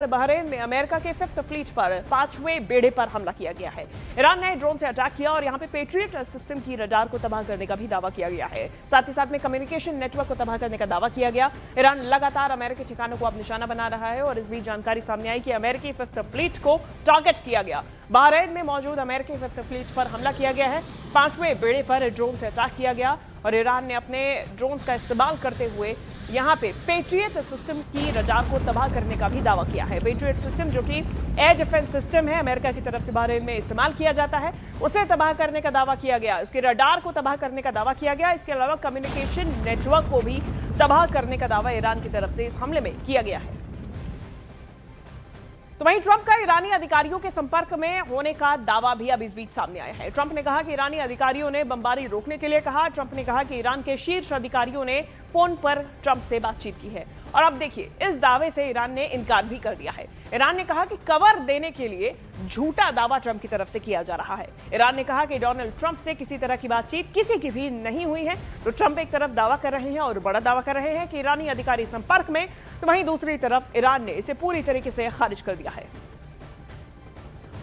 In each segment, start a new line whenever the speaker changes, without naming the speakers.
Bahrain में America के 5th fleet पर 5वें बेड़े पर हमला किया गया है। ईरान ने ड्रोन से अटैक किया और यहां पे पेट्रियट सिस्टम की रडार को तबाह करने का भी दावा किया गया है। साथ ही साथ में कम्युनिकेशन नेटवर्क को तबाह करने का दावा किया गया। ईरान लगातार अमेरिकी ठिकानों को अब निशाना बना रहा है और इस बीच जानकारी सामने आई कि अमेरिकी 5th फ्लीट को टारगेट किया गया। बहरीन में मौजूद अमेरिकी 5th फ्लीट पर हमला किया गया है। 5वें बेड़े पर ड्रोन से अटैक किया गया और ईरान ने अपने ड्रोन्स का इस्तेमाल करते हुए यहां पे पेट्रियट सिस्टम की रडार को तबाह करने का भी दावा किया है। पेट्रियट सिस्टम जो कि एयर डिफेंस सिस्टम है, अमेरिका की तरफ से बहरीन में इस्तेमाल किया जाता है, उसे तबाह करने का दावा किया गया। उसके रडार को तबाह करने का दावा किया गया। इसके अलावा कम्युनिकेशन नेटवर्क को भी तबाह करने का दावा ईरान की तरफ से इस हमले में किया गया है। तो वहीं ट्रंप का ईरानी अधिकारियों के संपर्क में होने का दावा भी अब इस बीच सामने आया है। ट्रंप ने कहा कि ईरानी अधिकारियों ने बमबारी रोकने के लिए कहा। ट्रंप ने कहा कि ईरान के शीर्ष अधिकारियों ने फोन पर ट्रंप से बातचीत की है और अब देखिए इस दावे से ईरान ने इनकार भी कर दिया है। ईरान ने कहा कि कवर देने के लिए झूठा दावा ट्रंप की तरफ से किया जा रहा है। ईरान ने कहा कि डोनाल्ड ट्रंप से किसी तरह की बातचीत किसी की भी नहीं हुई है। तो ट्रंप एक तरफ दावा कर रहे हैं और बड़ा दावा कर रहे हैं कि ईरानी अधिकारी संपर्क में, तो वहीं दूसरी तरफ ईरान ने इसे पूरी तरीके से खारिज कर दिया है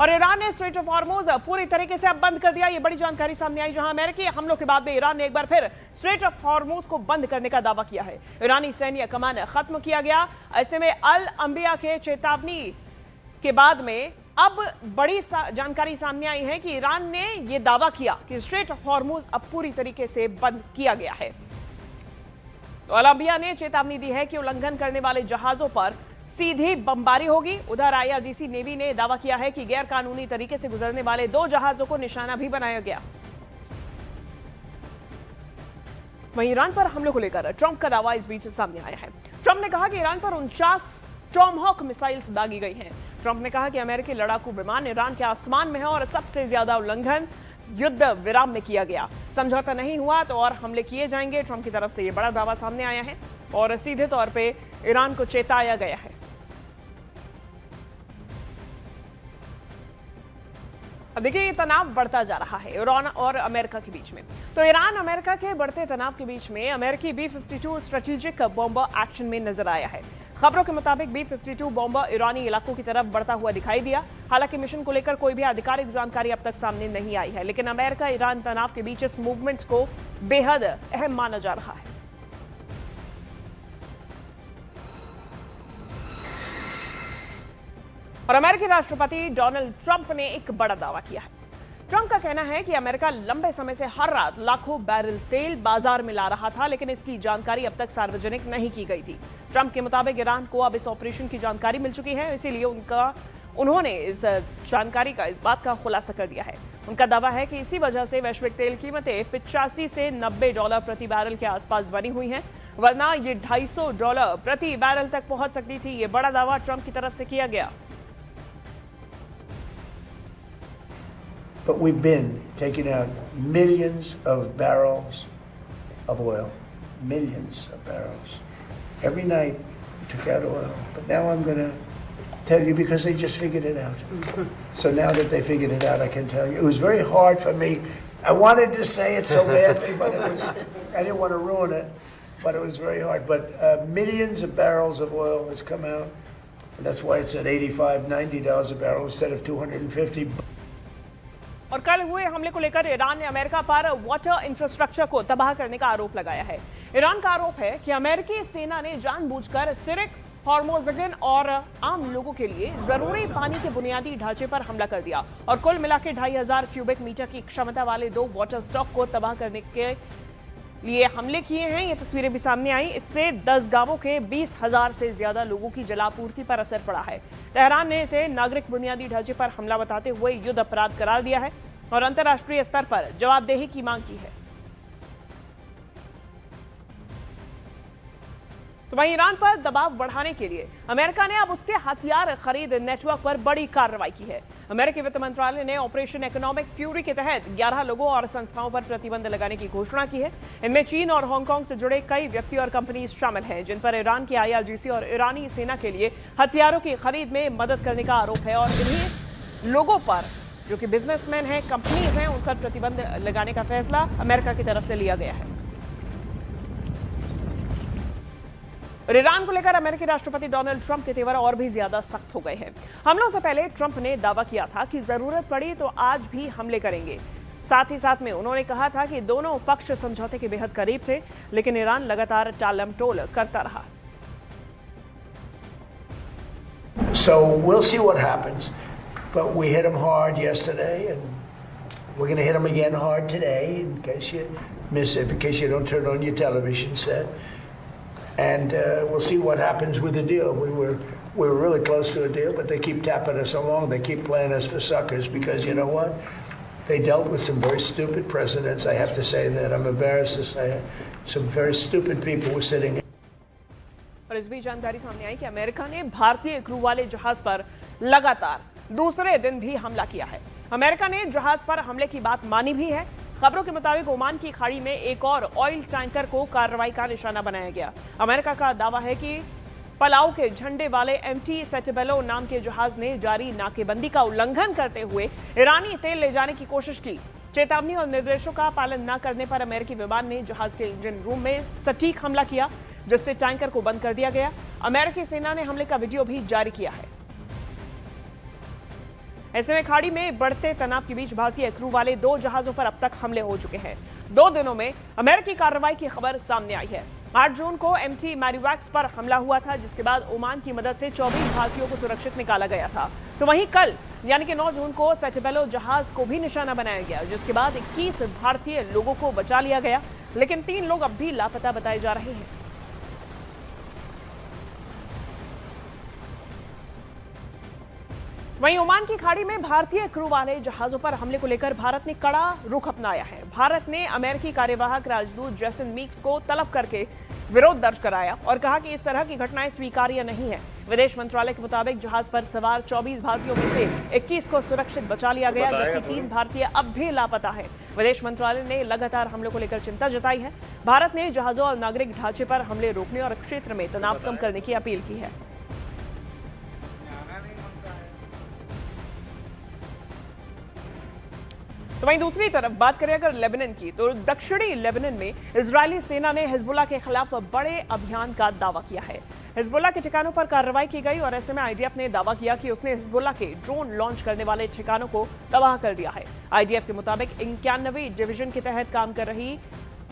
और ईरान ने स्ट्रेट ऑफ हॉर्मुज पूरी तरीके से अब बंद कर दिया। ये बड़ी जानकारी सामने आई, जहां अमेरिकी हमलों के बाद में ईरान ने एक बार फिर स्ट्रेट ऑफ हॉर्मुज को बंद करने का दावा किया है। ईरानी सैन्य कमान खत्म किया गया। ऐसे में अल अंबिया के चेतावनी के बाद में अब बड़ी जानकारी सामने आई है कि ईरान ने यह दावा किया कि स्ट्रेट ऑफ हॉर्मुज अब पूरी तरीके से बंद किया गया है। तो अल अंबिया ने चेतावनी दी है कि उल्लंघन करने वाले जहाजों पर सीधी बमबारी होगी। उधर IRGC नेवी ने दावा किया है कि गैर कानूनी तरीके से गुजरने वाले 2 जहाजों को निशाना भी बनाया गया। वहीं ईरान पर हमलों को लेकर ट्रंप का दावा इस बीच सामने आया है। ट्रंप ने कहा कि ईरान पर 49 टॉमहॉक मिसाइल्स दागी गई हैं। ट्रंप ने कहा कि अमेरिकी लड़ाकू विमान ईरान के आसमान में है और सबसे ज्यादा उल्लंघन युद्ध विराम में किया गया। समझौता नहीं हुआ तो और हमले किए जाएंगे। ट्रंप की तरफ से यह बड़ा दावा सामने आया है और सीधे तौर पे ईरान को चेताया गया है। अब देखिए ये तनाव बढ़ता जा रहा है ईरान और अमेरिका के बीच में। तो ईरान अमेरिका के बढ़ते तनाव के बीच में अमेरिकी B-52 स्ट्रेटेजिक बॉम्बर एक्शन में नजर आया है। खबरों के मुताबिक B-52 बॉम्बर ईरानी इलाकों की तरफ बढ़ता हुआ दिखाई दिया। हालांकि मिशन को लेकर कोई भी आधिकारिक जानकारी अब तक सामने नहीं आई है, लेकिन अमेरिका ईरान तनाव के बीच इस मूवमेंट को बेहद अहम माना जा रहा है। और अमेरिकी राष्ट्रपति डोनाल्ड ट्रंप ने एक बड़ा दावा किया है। ट्रंप का कहना है कि अमेरिका लंबे समय से हर रात लाखों बैरल तेल बाजार में ला रहा था, लेकिन इसकी जानकारी अब तक सार्वजनिक नहीं की गई थी। ट्रंप के मुताबिक ईरान को अब इस ऑपरेशन की जानकारी मिल चुकी है, इसीलिए उन्होंने इस जानकारी का इस बात का खुलासा कर दिया है। उनका दावा है कि इसी वजह से वैश्विक तेल कीमतें $85 से $90 प्रति बैरल के आसपास बनी हुई हैं, वरना ये $250 प्रति बैरल तक पहुंच सकती थी। ये बड़ा दावा ट्रंप की तरफ से किया गया।
But we've been taking out millions of barrels of oil, millions of barrels. Every night we took out oil. But now I'm going to tell you because they just figured it out. So now that they figured it out, I can tell you. It was very hard for me. I wanted to say it so badly, but I didn't want to ruin it. But it was very hard. But millions of barrels of oil has come out. And that's why it's at $85, $90 a barrel instead of $250.
और कल हुए हमले को लेकर Iran ने America पर water infrastructure को तबाह करने का आरोप लगाया है। ईरान का आरोप है कि अमेरिकी सेना ने जानबूझकर सिरिक, हॉर्मोज़गन और आम लोगों के लिए जरूरी पानी के बुनियादी ढांचे पर हमला कर दिया और कुल मिलाकर 2500 क्यूबिक मीटर की क्षमता वाले 2 वाटर स्टॉक को तबाह करने के लिए हमले किए हैं। ये तस्वीरें भी सामने आई। इससे 10 गांवों के 20,000 से ज्यादा लोगों की जलापूर्ति पर असर पड़ा है। तेहरान ने इसे नागरिक बुनियादी ढांचे पर हमला बताते हुए युद्ध अपराध करार दिया है और अंतर्राष्ट्रीय स्तर पर जवाबदेही की मांग की है। तो वहीं ईरान पर दबाव बढ़ाने के लिए अमेरिका ने अब उसके हथियार खरीद नेटवर्क पर बड़ी कार्रवाई की है। अमेरिकी वित्त मंत्रालय ने ऑपरेशन इकोनॉमिक फ्यूरी के तहत 11 लोगों और संस्थाओं पर प्रतिबंध लगाने की घोषणा की है। इनमें चीन और हांगकांग से जुड़े कई व्यक्ति और कंपनी शामिल हैं, जिन पर ईरान की IRGC और ईरानी सेना के लिए हथियारों की खरीद में मदद करने का आरोप है और इन्हीं लोगों पर, जो कि बिजनेसमैन हैं, कंपनीज हैं, उन पर प्रतिबंध लगाने का फैसला अमेरिका की तरफ से लिया गया है। और ईरान को लेकर अमेरिकी राष्ट्रपति डोनाल्ड ट्रंप के तेवर और भी ज्यादा सख्त हो गए हैं। हमलों से पहले ट्रंप ने दावा किया था कि जरूरत पड़ी तो आज भी हमले करेंगे। साथ ही साथ में उन्होंने कहा था कि दोनों पक्ष समझौते के बेहद करीब थे, लेकिन ईरान लगातार टालमटोल करता रहा।
So we'll see what happens, but we hit them hard yesterday, and we're going to hit them again hard today. In case you miss it, in case you don't turn on your television set, and we'll see what happens with the deal. We were really close to a deal, but they keep tapping us along. They keep playing us for suckers because you know what? They dealt with some very stupid presidents. I have to say that. I'm embarrassed to say it. Some very stupid people were sitting.
और इस बीच जानकारी सामने आई कि America ने भारतीय crew वाले जहाज पर लगातार दूसरे दिन भी हमला किया है। अमेरिका ने जहाज पर हमले की बात मानी भी है। खबरों के मुताबिक ओमान की खाड़ी में एक और ऑयल टैंकर को कार्रवाई का निशाना बनाया गया। अमेरिका का दावा है कि पलाऊ के झंडे वाले एमटी सेटेबेलो नाम के जहाज ने जारी नाकेबंदी का उल्लंघन करते हुए ईरानी तेल ले जाने की कोशिश की। चेतावनी और निर्देशों का पालन न करने पर अमेरिकी विमान ने जहाज के इंजन रूम में सटीक हमला किया, जिससे टैंकर को बंद कर दिया गया। अमेरिकी सेना ने हमले का वीडियो भी जारी किया है। ऐसे में खाड़ी में बढ़ते तनाव के बीच भारतीय क्रू वाले 2 जहाजों पर अब तक हमले हो चुके हैं। 2 दिनों में अमेरिकी कार्रवाई की खबर सामने आई है। 8 जून को एमटी मैरीवैक्स पर हमला हुआ था, जिसके बाद ओमान की मदद से 24 भारतीयों को सुरक्षित निकाला गया था। तो वहीं कल यानी कि 9 जून को सेटेबेलो जहाज को भी निशाना बनाया गया, जिसके बाद 21 भारतीय लोगों को बचा लिया गया, लेकिन 3 लोग अब भी लापता बताए जा रहे हैं। वहीं ओमान की खाड़ी में भारतीय क्रू वाले जहाजों पर हमले को लेकर भारत ने कड़ा रुख अपनाया है। भारत ने अमेरिकी कार्यवाहक राजदूत जेसन मीक्स को तलब करके विरोध दर्ज कराया और कहा कि इस तरह की घटनाएं स्वीकार्य नहीं है। विदेश मंत्रालय के मुताबिक जहाज पर सवार 24 भारतीयों में से 21 को सुरक्षित बचा लिया गया, जबकि 3 भारतीय अब भी लापता है। विदेश मंत्रालय ने लगातार हमलों को लेकर चिंता जताई है। भारत ने जहाजों और नागरिक ढांचे पर हमले रोकने और क्षेत्र में तनाव कम करने की अपील की है। तो वहीं दूसरी तरफ बात करें अगर लेबनान की, तो दक्षिणी लेबनान में इजरायली सेना ने हिजबुल्लाह के खिलाफ बड़े अभियान का दावा किया है। हिजबुल्लाह के ठिकानों पर कार्रवाई की गई और ऐसे में आईडीएफ ने दावा किया कि उसने हिजबुल्लाह के ड्रोन लॉन्च करने वाले ठिकानों को तबाह कर दिया है। आईडीएफ के मुताबिक 91वीं डिवीजन के तहत काम कर रही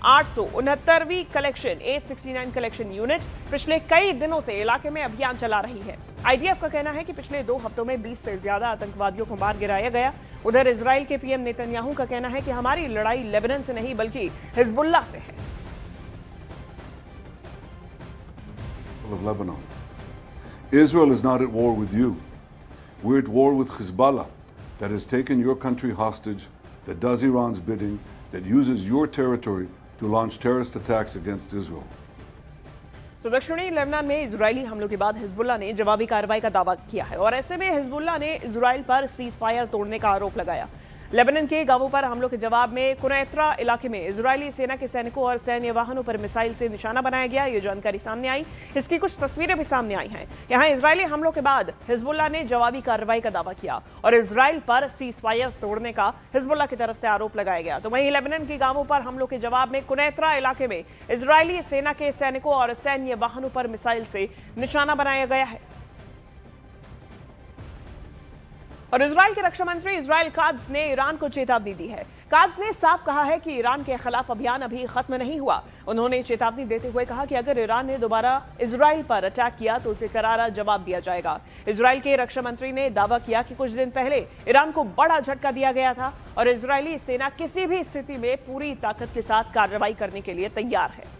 869वीं कलेक्शन 869 कलेक्शन यूनिट पिछले कई दिनों से इलाके में अभियान चला रही है। आईडीएफ का कहना है कि पिछले 2 हफ्तों में 20 से ज्यादा आतंकवादियों को मार गिराया गया। उधर इजराइल के पीएम नेतन्याहू का कहना है कि हमारी लड़ाई लेबनान से नहीं बल्कि हिजबुल्लाह से है।
Of Lebanon. Israel is not at war with you. We're at war with Hezbollah that has taken your country hostage, that does Iran's bidding, that uses your territory to launch terrorist attacks against Israel.
तो दक्षिणी Lebanon में Israeli हमलों के बाद Hezbollah ने जवाबी कार्रवाई का दावा किया है और ऐसे में हिजबुल्लाह ने इजराइल पर सीज फायर तोड़ने का आरोप लगाया। लेबनान के गांवों पर हमलों के जवाब में कुनैत्रा इलाके में इजरायली सेना के सैनिकों और सैन्य वाहनों पर मिसाइल से निशाना बनाया गया। ये जानकारी सामने आई, इसकी कुछ तस्वीरें भी सामने आई हैं। यहां इजरायली हमलों के बाद हिजबुल्लाह ने जवाबी कार्रवाई का दावा किया और इजराइल पर सीज फायर तोड़ने का हिजबुल्लाह की तरफ से आरोप लगाया गया। तो वहीं लेबनान के गांवों पर हमलों के जवाब में कुनैत्रा इलाके में इजरायली सेना के सैनिकों और सैन्य वाहनों पर मिसाइल से निशाना बनाया गया है। और इजराइल के रक्षा मंत्री इजराइल कात्ज ने ईरान को चेतावनी दी है। कात्ज ने साफ कहा है कि ईरान के खिलाफ अभियान अभी खत्म नहीं हुआ। उन्होंने चेतावनी देते हुए कहा कि अगर ईरान ने दोबारा इजराइल पर अटैक किया तो उसे करारा जवाब दिया जाएगा। इजराइल के रक्षा मंत्री ने दावा किया कि कुछ दिन पहले ईरान को बड़ा झटका दिया गया था और इजरायली सेना किसी भी स्थिति में पूरी ताकत के साथ कार्रवाई करने के लिए तैयार है।